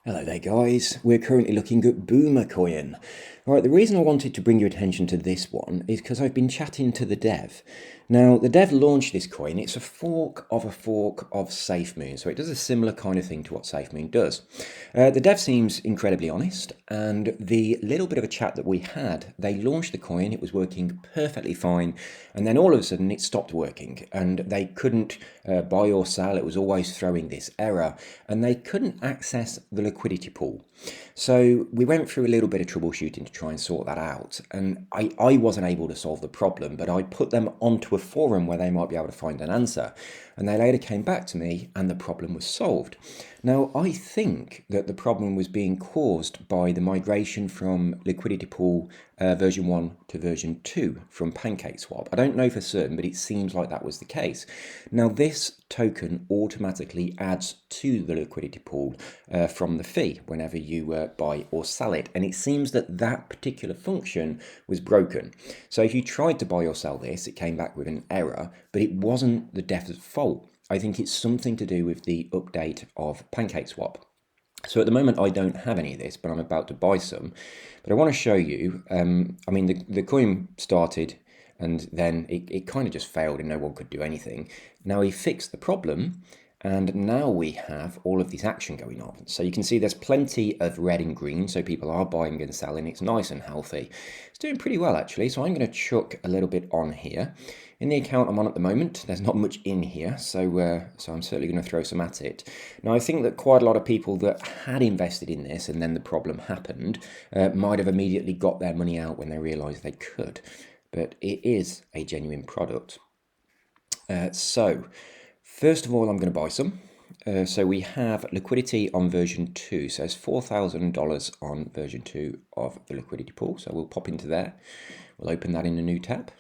Hello there guys, we're currently looking at Boomer Coin. Alright, the reason I wanted to bring your attention to this one is because I've been chatting to the dev. Now, the dev launched this coin. It's a fork of SafeMoon, so it does a similar kind of thing to what SafeMoon does. The dev seems incredibly honest, and the little bit of a chat that we had, they launched the coin, it was working perfectly fine, and then all of a sudden it stopped working, and they couldn't buy or sell. It was always throwing this error, and they couldn't access the liquidity pool. So we went through a little bit of troubleshooting to try and sort that out, and I wasn't able to solve the problem, but I put them onto a forum where they might be able to find an answer, and they later came back to me and the problem was solved. Now, I think that the problem was being caused by the migration from liquidity pool version 1 to version 2 from PancakeSwap. I don't know for certain, but it seems like that was the case. Now, this token automatically adds to the liquidity pool from the fee whenever you buy or sell it, and it seems that that particular function was broken. So if you tried to buy or sell this, it came back with an error, but it wasn't the dev's fault. I think it's something to do with the update of PancakeSwap. So at the moment I don't have any of this, but I'm about to buy some. But I want to show you, the coin started and then it kind of just failed and no one could do anything. Now he fixed the problem, and now we have all of this action going on. So you can see there's plenty of red and green, so people are buying and selling. It's nice and healthy. It's doing pretty well actually, so I'm going to chuck a little bit on here. In the account I'm on at the moment, there's not much in here, so I'm certainly going to throw some at it. Now I think that quite a lot of people that had invested in this and then the problem happened might have immediately got their money out when they realised they could. But it is a genuine product. So first of all, I'm going to buy some. So we have liquidity on version 2. So it's $4,000 on version 2 of the liquidity pool. So we'll pop into there. We'll open that in a new tab.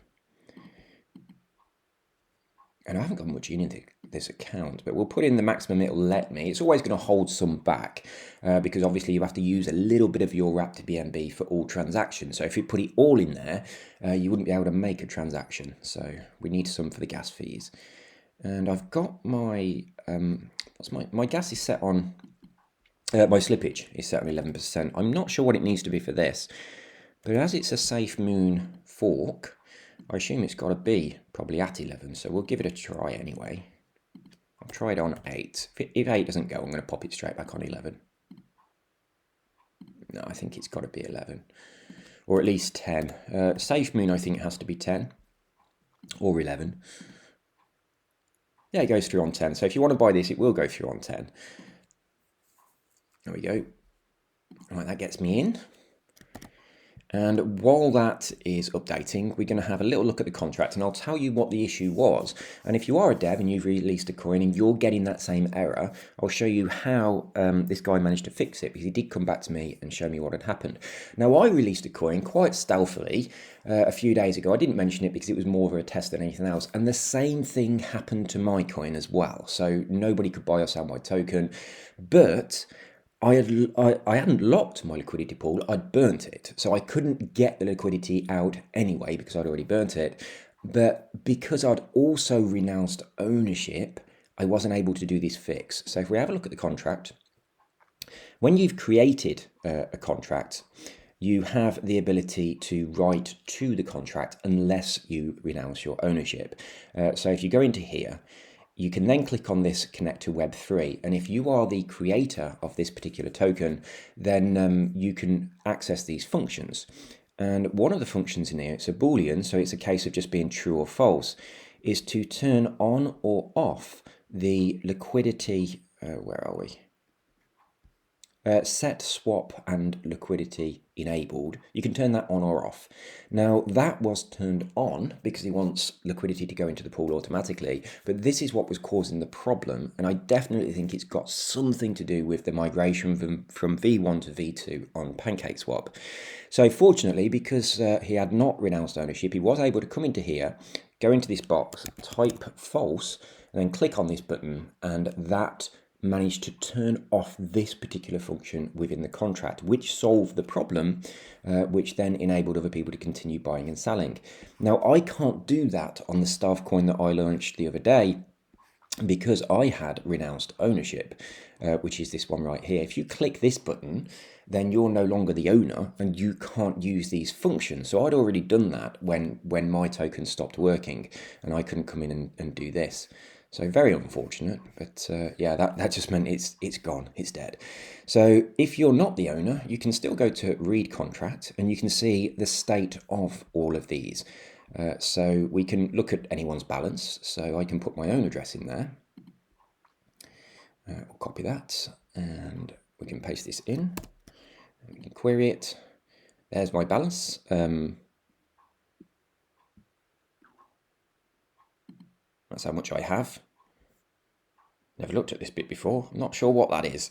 And I haven't got much in this account, but we'll put in the maximum it'll let me. It's always going to hold some back because obviously you have to use a little bit of your wrap to BNB for all transactions. So if you put it all in there, you wouldn't be able to make a transaction. So we need some for the gas fees. And I've got my, my gas is set on, my slippage is set on 11%. I'm not sure what it needs to be for this, but as it's a SafeMoon fork, I assume it's got to be probably at 11, so we'll give it a try anyway. I'll try it on 8. If 8 doesn't go, I'm going to pop it straight back on 11. No, I think it's got to be 11, or at least 10. SafeMoon, I think, has to be 10 or 11. Yeah, it goes through on 10. So if you want to buy this, it will go through on 10. There we go. All right, that gets me in. And while that is updating, we're going to have a little look at the contract, and I'll tell you what the issue was. And if you are a dev and you've released a coin and you're getting that same error, I'll show you how this guy managed to fix it, because he did come back to me and show me what had happened. Now, I released a coin quite stealthily a few days ago. I didn't mention it because it was more of a test than anything else. And the same thing happened to my coin as well. So nobody could buy or sell my token, but I hadn't locked my liquidity pool, I'd burnt it. So I couldn't get the liquidity out anyway because I'd already burnt it. But because I'd also renounced ownership, I wasn't able to do this fix. So if we have a look at the contract, when you've created a contract, you have the ability to write to the contract unless you renounce your ownership. So if you go into here, you can then click on this connect to Web3, and if you are the creator of this particular token, then you can access these functions. And one of the functions in here, it's a Boolean, so it's a case of just being true or false, is to turn on or off the liquidity, where are we? Set swap and liquidity enabled. You can turn that on or off. Now that was turned on because he wants liquidity to go into the pool automatically, but this is what was causing the problem, and I definitely think it's got something to do with the migration from V1 to V2 on PancakeSwap. So fortunately, because he had not renounced ownership, he was able to come into here, go into this box, type false, and then click on this button, and that managed to turn off this particular function within the contract, which solved the problem, which then enabled other people to continue buying and selling. Now, I can't do that on the staff coin that I launched the other day because I had renounced ownership, which is this one right here. If you click this button, then you're no longer the owner and you can't use these functions. So I'd already done that when my token stopped working and I couldn't come in and do this. So very unfortunate, but yeah, that just meant it's gone, it's dead. So if you're not the owner, you can still go to read contract and you can see the state of all of these. So we can look at anyone's balance. So I can put my own address in there. We'll copy that and we can paste this in. We can query it. There's my balance. That's how much I have. Never looked at this bit before. I'm not sure what that is.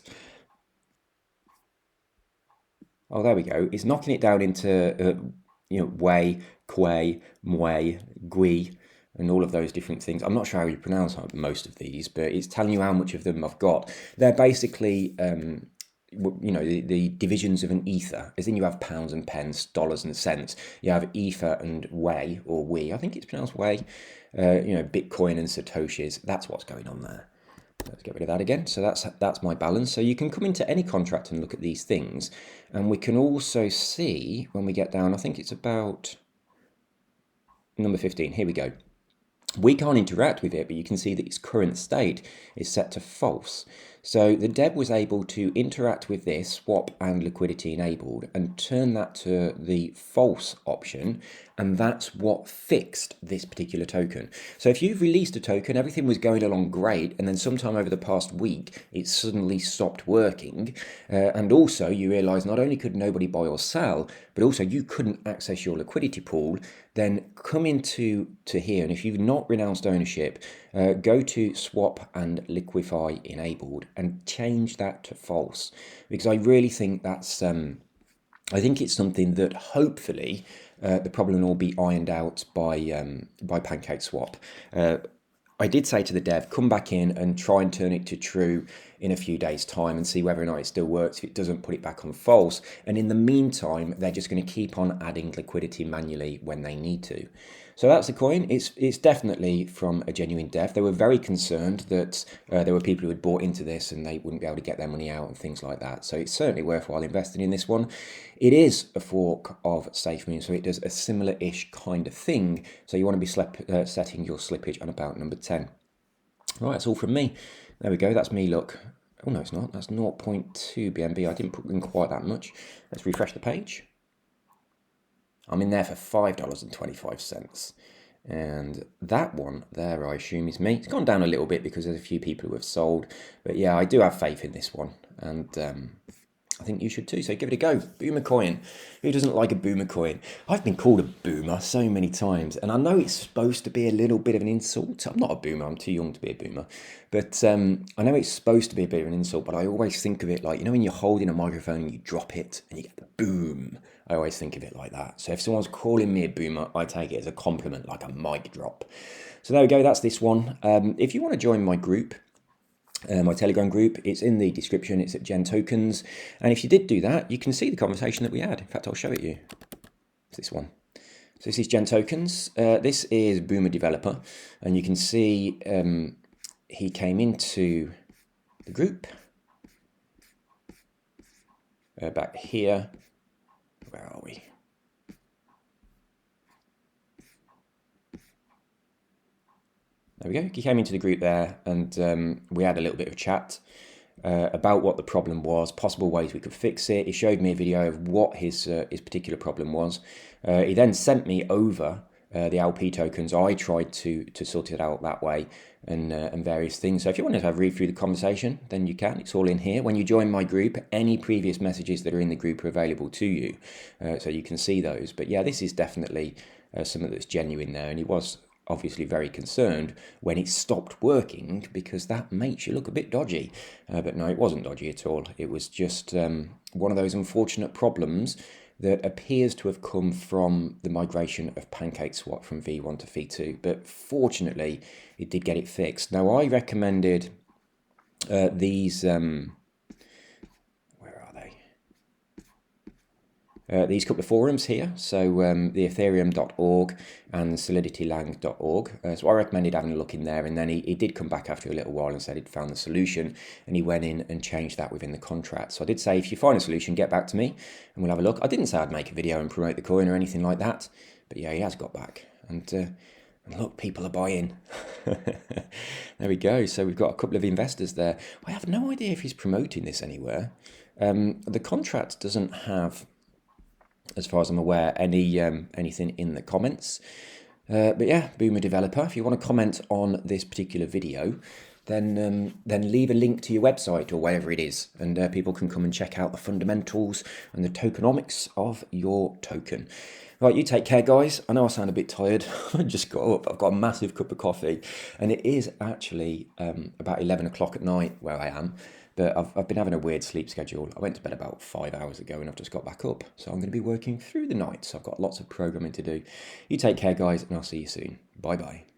Oh, there we go. It's knocking it down into, way, quay, mwe, gui, and all of those different things. I'm not sure how you pronounce most of these, but it's telling you how much of them I've got. They're basically, the divisions of an ether, as in you have pounds and pence, dollars and cents. You have ether and way, or we. I think it's pronounced way. Bitcoin and satoshis. That's what's going on there. Let's get rid of that again. So that's my balance. So you can come into any contract and look at these things. And we can also see when we get down, I think it's about number 15. Here we go. We can't interact with it, but you can see that its current state is set to false. So the DEV was able to interact with this, swap and liquidity enabled, and turn that to the false option, and that's what fixed this particular token. So if you've released a token, everything was going along great, and then sometime over the past week, it suddenly stopped working, and also you realise not only could nobody buy or sell, but also you couldn't access your liquidity pool, then come into here, and if you've not renounced ownership, go to swap and liquefy enabled and change that to false, because I really think that's I think it's something that hopefully the problem will be ironed out by PancakeSwap. I did say to the dev, come back in and try and turn it to true in a few days' time and see whether or not it still works. If it doesn't, put it back on false. And in the meantime, they're just going to keep on adding liquidity manually when they need to. So that's the coin. It's definitely from a genuine dev. They were very concerned that there were people who had bought into this and they wouldn't be able to get their money out and things like that. So it's certainly worthwhile investing in this one. It is a fork of SafeMoon, so it does a similar-ish kind of thing. So you want to be setting your slippage on about number 10. Right, that's all from me. There we go. That's me, look. Oh, no, it's not. That's 0.2 BNB. I didn't put in quite that much. Let's refresh the page. I'm in there for $5.25. And that one there, I assume, is me. It's gone down a little bit because there's a few people who have sold. But yeah, I do have faith in this one. And I think you should too. So give it a go. Boomer coin. Who doesn't like a boomer coin? I've been called a boomer so many times. And I know it's supposed to be a little bit of an insult. I'm not a boomer. I'm too young to be a boomer. But I know it's supposed to be a bit of an insult. But I always think of it like, when you're holding a microphone and you drop it and you get the boom. I always think of it like that. So if someone's calling me a boomer, I take it as a compliment, like a mic drop. So there we go. That's this one. If you want to join my group, my Telegram group, it's in the description. It's at Gen Tokens. And if you did do that, you can see the conversation that we had. In fact, I'll show it you. It's this one. So this is Gen Tokens. This is Boomer Developer. And you can see he came into the group. Back here. Where are we? There we go. He came into the group there and we had a little bit of a chat about what the problem was, possible ways we could fix it. He showed me a video of what his particular problem was. He then sent me over the LP tokens. I tried to sort it out that way and various things. So if you want to have a read through the conversation, then you can. It's all in here. When you join my group, any previous messages that are in the group are available to you. So you can see those. But yeah, this is definitely something that's genuine there. And he was obviously very concerned when it stopped working because that makes you look a bit dodgy. But no, it wasn't dodgy at all. It was just one of those unfortunate problems that appears to have come from the migration of PancakeSwap from V1 to V2. But fortunately, it did get it fixed. Now, I recommended these... where are they? these couple of forums here, so the ethereum.org and soliditylang.org. So I recommended having a look in there, and then he did come back after a little while and said he'd found the solution, and he went in and changed that within the contract. So I did say, if you find a solution, get back to me and we'll have a look. I didn't say I'd make a video and promote the coin or anything like that, but yeah, he has got back. And look, people are buying. There we go. So we've got a couple of investors there. I have no idea if he's promoting this anywhere. The contract doesn't have, as far as I'm aware, anything in the comments. But yeah, Boomer Developer, if you want to comment on this particular video, then leave a link to your website or whatever it is, and people can come and check out the fundamentals and the tokenomics of your token. Right, you take care, guys. I know I sound a bit tired. I just got up. I've got a massive cup of coffee, and it is actually about 11 o'clock at night where I am. But I've been having a weird sleep schedule. I went to bed about 5 hours ago and I've just got back up. So I'm going to be working through the night. So I've got lots of programming to do. You take care, guys, and I'll see you soon. Bye-bye.